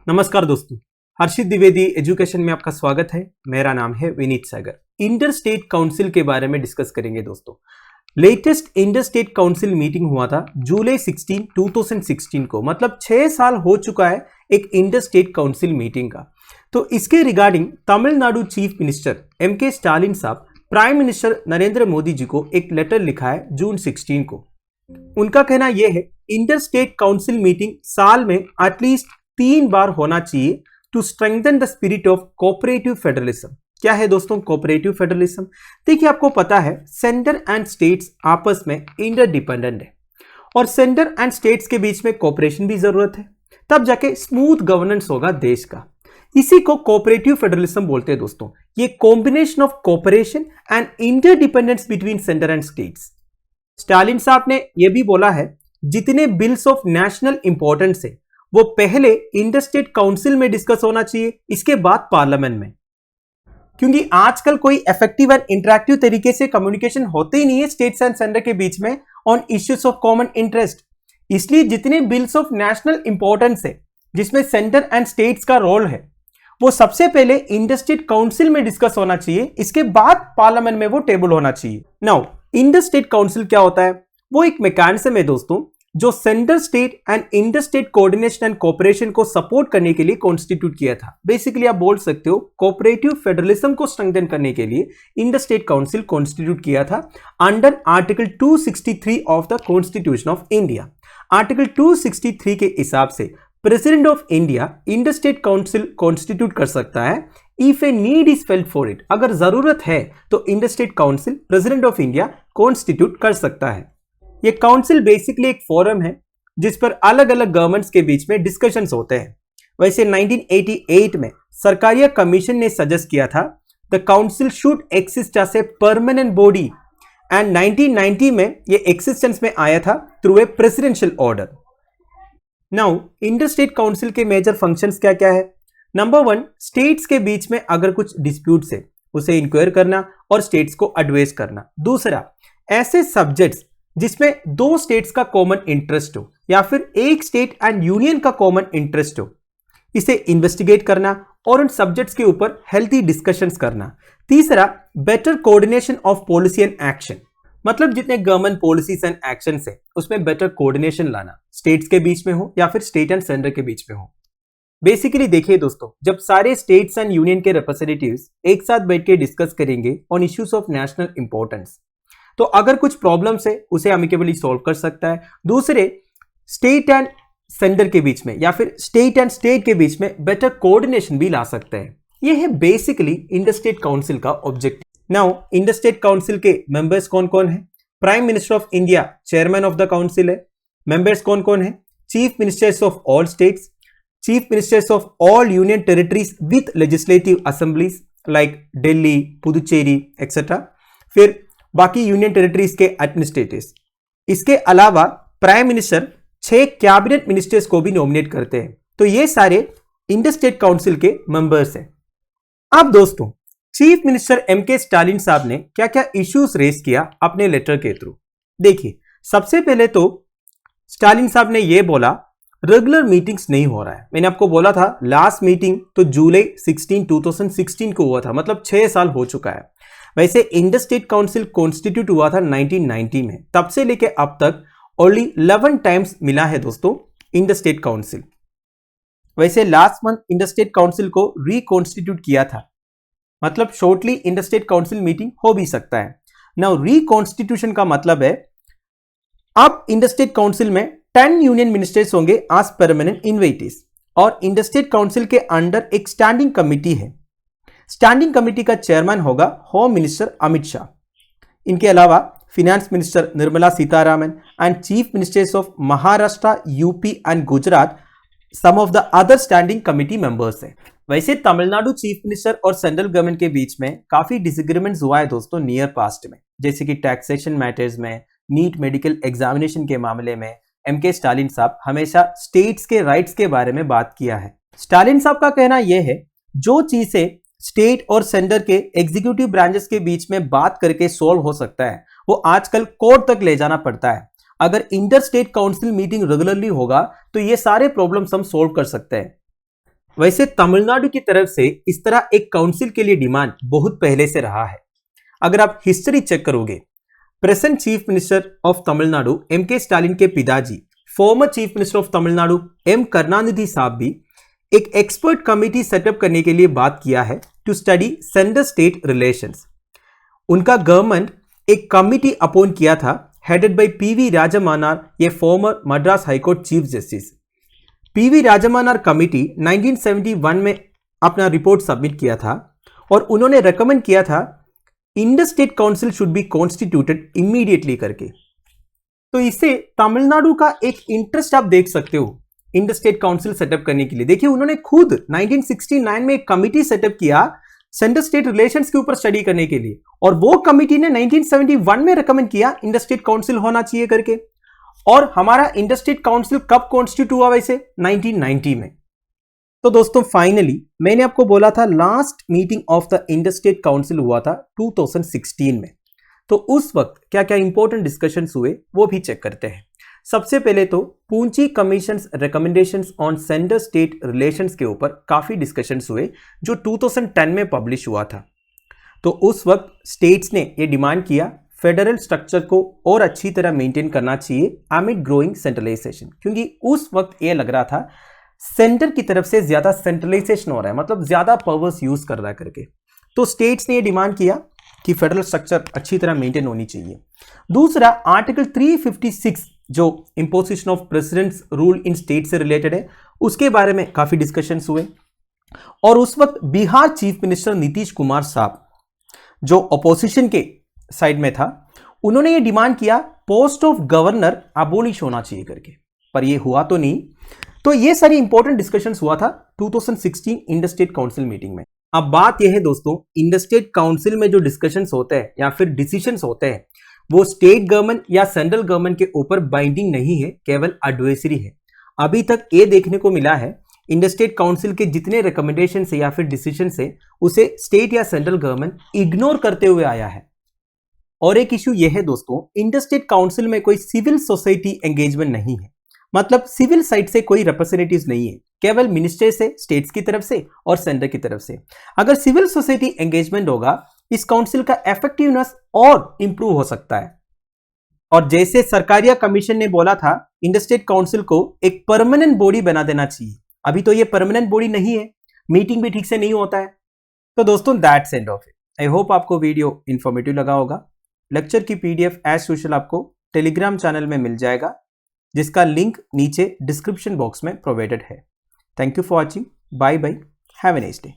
नमस्कार दोस्तों, हर्षित द्विवेदी एजुकेशन में आपका स्वागत है। मेरा नाम है विनीत सागर। इंटर स्टेट काउंसिल के बारे में डिस्कस करेंगे दोस्तों। Latest inter state council meeting हुआ था जुलाई 16, 2016 को, मतलब 6 साल हो चुका है एक इंटर स्टेट काउंसिल मीटिंग का। तो इसके regarding Tamil Nadu chief minister MK Stalin साहब प्राइम मिनिस्टर नरेंद्र मोदी जी को एक लेटर लिखा है जून 16 को। उनका कहना यह है इंटर स्टेट काउंसिल मीटिंग साल में एटलीस्ट 3 बार होना चाहिए to strengthen the spirit of cooperative federalism. क्या है दोस्तों कोऑपरेटिव फेडरलिज्म? देखिए, आपको पता है सेंटर एंड स्टेट्स आपस में इंटरडिपेंडेंट है और सेंटर एंड स्टेट्स के बीच में कोऑपरेशन भी जरूरत है, तब जाके स्मूथ गवर्नेंस होगा देश का। इसी को कोऑपरेटिव फेडरलिज्म बोलते हैं दोस्तों। ये combination of cooperation and interdependence between centre and states. Stalin साहब ने यह भी बोला है जितने बिल्स ऑफ नेशनल इंपॉर्टेंस है वो पहले इंटर स्टेट काउंसिल में डिस्कस होना चाहिए, इसके बाद पार्लियामेंट में, क्योंकि आजकल कोई इफेक्टिव एंड इंटरैक्टिव तरीके से कम्युनिकेशन होते ही नहीं है स्टेट्स एंड सेंटर के बीच में on issues of common interest. इसलिए जितने बिल्स ऑफ नेशनल इंपॉर्टेंस है जिसमें सेंटर एंड स्टेट्स का रोल है वो सबसे पहले इंटर स्टेट काउंसिल में डिस्कस होना चाहिए, इसके बाद पार्लियामेंट में वो टेबल होना चाहिए। नाउ इंटर स्टेट काउंसिल क्या होता है? वो एक मैकेनिज्म है दोस्तों जो centre state and inter state coordination and cooperation को सपोर्ट करने के लिए कॉन्स्टिट्यूट किया था। बेसिकली आप बोल सकते हो कोऑपरेटिव फेडरलिज्म को स्ट्रेंथन करने के लिए इंटर स्टेट काउंसिल कॉन्स्टिट्यूट किया था under article 263 of the constitution of India. Article 263 के हिसाब से president of India inter state council constitute कर सकता है if a need is felt for it. अगर जरूरत है तो inter state council president of India constitute कर सकता है। ये काउंसिल बेसिकली एक फोरम है जिस पर अलग अलग गवर्नमेंट्स के बीच में डिस्कशंस होते हैं। वैसे 1988 में सरकारिया कमीशन ने सजेस्ट किया था the council should exist as a permanent body and 1990 में ये एक्सिस्टेंस में आया था through a presidential order. Now inter state council के मेजर फंक्शंस क्या क्या है? नंबर 1, स्टेट्स के बीच में अगर कुछ डिस्प्यूट्स है उसे इंक्वायर करना और स्टेट्स को एडवाइस करना। दूसरा, ऐसे सब्जेक्ट्स जिसमें 2 स्टेट्स का कॉमन इंटरेस्ट हो या फिर एक स्टेट एंड यूनियन का कॉमन इंटरेस्ट हो, इसे इन्वेस्टिगेट करना और उन सब्जेक्ट्स के ऊपर हेल्थी डिस्कशंस करना। तीसरा, better coordination of policy and action, मतलब जितने गवर्नमेंट पॉलिसीज एंड एक्शंस है उसमें बेटर कोऑर्डिनेशन लाना, स्टेट्स के बीच में हो या फिर स्टेट एंड सेंटर के बीच में हो। बेसिकली देखिए दोस्तों, जब सारे स्टेट्स एंड यूनियन के रिप्रेजेंटेटिव्स एक साथ बैठ के डिस्कस करेंगे on issues of national importance, तो अगर कुछ प्रॉब्लम्स है उसे अमिकेबली सॉल्व कर सकता है। दूसरे, स्टेट एंड सेंटर के बीच में या फिर स्टेट एंड स्टेट के बीच में बेटर कोऑर्डिनेशन भी ला सकते हैं। यह है बेसिकली इंटर स्टेट काउंसिल का objective. Now inter state council के मेंबर्स कौन कौन है? Prime minister of India chairman of the council है। मेंबर्स कौन कौन है? Chief ministers of all states, chief ministers of all union territories with legislative assemblies like Delhi, Puducherry etcetera. फिर बाकी यूनियन टेरिटरीज के एडमिनिस्ट्रेटर्स। इसके अलावा प्राइम मिनिस्टर 6 कैबिनेट मिनिस्टर्स को भी नॉमिनेट करते हैं। तो ये सारे इंटर स्टेट काउंसिल के मेंबर्स हैं। अब दोस्तों, चीफ मिनिस्टर MK स्टालिन साहब ने क्या क्या इश्यूज रेज किया अपने लेटर के थ्रू? देखिए, सबसे पहले तो स्टालिन साहब ने यह बोला रेगुलर मीटिंग्स नहीं हो रहा है। मैंने आपको बोला था लास्ट मीटिंग तो जुलाई 16, 2016 को हुआ था, मतलब 6 साल हो चुका है। वैसे इंटर स्टेट काउंसिल कॉन्स्टिट्यूट हुआ था 1990 में, तब से लेके अब तक ओनली 11 टाइम्स मिला है दोस्तों इंटर स्टेट काउंसिल। वैसे last month inter state council को रिकॉन्स्टिट्यूट किया था, मतलब shortly inter state council meeting हो भी सकता है। नाउ रिकॉन्स्टिट्यूशन का मतलब है अब इंटर स्टेट काउंसिल में 10 यूनियन मिनिस्टर्स होंगे एज परमानेंट इन्वाइटीज और इंटर स्टेट काउंसिल के अंडर एक स्टैंडिंग कमिटी है। स्टैंडिंग कमिटी का चेयरमैन होगा होम मिनिस्टर अमित शाह। इनके अलावा finance minister Nirmala Sitharaman and chief ministers of Maharashtra, UP and Gujarat some of the other standing committee members हैं। वैसे तमिलनाडु चीफ मिनिस्टर और सेंट्रल गवर्नमेंट के बीच में काफी डिसएग्रीमेंट्स हुआ है दोस्तों नियर पास्ट में, जैसे कि टैक्सेशन मैटर्स में, नीट मेडिकल एग्जामिनेशन के मामले में MK स्टालिन साहब हमेशा स्टेट्स के राइट्स के बारे में बात किया है। स्टालिन साहब का कहना यह है जो चीजें स्टेट और सेंटर के एग्जीक्यूटिव ब्रांचेस के बीच में बात करके सॉल्व हो सकता है वो आजकल कोर्ट तक ले जाना पड़ता है। अगर inter state council meeting regularly होगा तो ये सारे प्रॉब्लम्स हम सॉल्व कर सकते हैं। वैसे तमिलनाडु की तरफ से इस तरह एक काउंसिल के लिए डिमांड बहुत पहले से रहा है। अगर आप हिस्ट्री चेक करोगे, present chief minister of Tamil Nadu M K Stalin के पिताजी former chief minister of Tamil Nadu M Karunanidhi साहब भी एक एक्सपर्ट कमेटी सेटअप करने के लिए बात किया है to study centre state relations. उनका गवर्नमेंट एक कमिटी अपॉइंट किया था हेडेड बाय पीवी राजमानार, ये former Madras high court chief justice. PV Rajamannar committee 1971 में अपना रिपोर्ट सबमिट किया था और उन्होंने रेकमेंड किया था inter state council should be constituted immediately करके। तो इससे तमिलनाडु का एक इंटरेस्ट आप देख सकते हो इंडर स्टेट काउंसिल सेटअप करने के लिए। देखिए उन्होंने खुद 1969 में एक कमिटी सेटअप किया सेंटर स्टेट रिलेशंस के ऊपर स्टडी करने के लिए, और वो कमिटी ने 1971 में रेकमेंड किया इंडर स्टेट काउंसिल होना चाहिए करके। और हमारा इंडर स्टेट काउंसिल कब कॉन्स्टिट्यूट हुआ वैसे? 1990 में। तो दोस्तों फाइनली मैंने आपको बोला था last meeting of the inter state council हुआ था 2016 में। तो उस वक्त क्या क्या इंपॉर्टेंट डिस्कशंस हुए वो भी चेक करते हैं। सबसे पहले तो Punchhi commissions recommendations on centre state relations के ऊपर काफी डिस्कशंस हुए जो 2010 में पब्लिश हुआ था। तो उस वक्त स्टेट्स ने ये डिमांड किया फेडरल स्ट्रक्चर को और अच्छी तरह मेंटेन करना चाहिए अमिड ग्रोइंग सेंट्रलाइजेशन, क्योंकि उस वक्त ये लग रहा था सेंटर की तरफ से ज्यादा सेंट्रलाइजेशन हो रहा है, मतलब ज्यादा पावर्स यूज कर रहा है करके। तो स्टेट्स ने ये डिमांड किया कि फेडरल स्ट्रक्चर अच्छी तरह मेंटेन होनी चाहिए। दूसरा आर्टिकल 356 जो imposition of presidents rule in state से रिलेटेड है, उसके बारे में काफी डिस्कशंस हुए। और उस वक्त बिहार चीफ मिनिस्टर नीतीश कुमार साहब जो अपोजिशन के साइड में था, उन्होंने ये डिमांड किया पोस्ट ऑफ गवर्नर अबोलिश होना चाहिए करके, पर ये हुआ तो नहीं। तो ये सारी इंपॉर्टेंट डिस्कशंस हुआ था 2016 इंडर स्टेट काउंसिल मीटिंग में। अब बात यह है दोस्तों, इंडर स्टेट काउंसिल में जो डिस्कशंस होते हैं या फिर डिसीजंस होते हैं वो स्टेट गवर्नमेंट या सेंट्रल गवर्नमेंट के ऊपर बाइंडिंग नहीं है, केवल एडवाइजरी है। अभी तक ये देखने को मिला है इंडर स्टेट काउंसिल के जितने रिकमेंडेशन है या फिर डिसीजन है उसे स्टेट या सेंट्रल गवर्नमेंट इग्नोर करते हुए आया है। और एक इश्यू यह है दोस्तों, इंडर स्टेट काउंसिल में कोई सिविल सोसाइटी एंगेजमेंट नहीं है, मतलब सिविल साइड से कोई रिप्रेजेंटेटिव्स नहीं है, केवल मिनिस्टर से स्टेट्स की तरफ से और सेंटर की तरफ से। अगर सिविल सोसाइटी एंगेजमेंट होगा इस काउंसिल का इफेक्टिवनेस और इंप्रूव हो सकता है। और जैसे सरकारिया कमीशन ने बोला था इंडर स्टेट काउंसिल को एक परमानेंट बॉडी बना देना चाहिए, अभी तो ये परमानेंट बॉडी नहीं है, मीटिंग भी ठीक से नहीं होता है। तो दोस्तों that's end of it. I hope आपको वीडियो इंफॉर्मेटिव लगा होगा। लेक्चर की पीडीएफ एज यूजुअल आपको टेलीग्राम चैनल में मिल जाएगा, जिसका लिंक नीचे डिस्क्रिप्शन बॉक्स में प्रोवाइडेड है। Thank you for watching, bye bye, have a nice day.